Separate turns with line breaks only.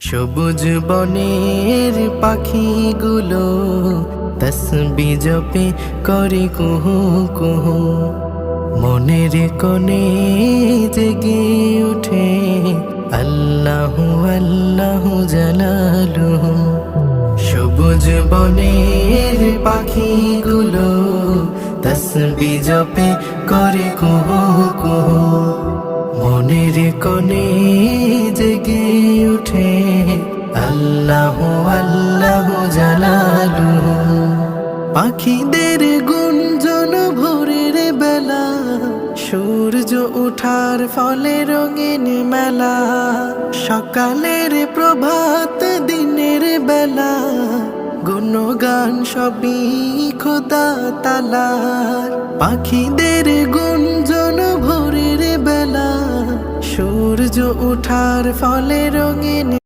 সবুজ বনের পাখিগুলো তসবিহ জপে করে কুহু কুহু, মনের কোণে জেগে উঠে আল্লাহু আল্লাহু জালালুহু। সবুজ বনের পাখিগুলো তসবিহ জপে করে কুহু কুহু, মনের কোণে জেগে উঠে আল্লাহু আল্লাহু জালালুহু। পাখিদের গুঞ্জন ভোরের বেলা, সূর্য ওঠার ফলে রঙিন মেলা, সকালের প্রভাত দিনের বেলা, গুণগান সবই খোদা তালার। পাখিদের গুঞ্জন ভোরের বেলা, সূর্য ওঠার ফলে রঙিন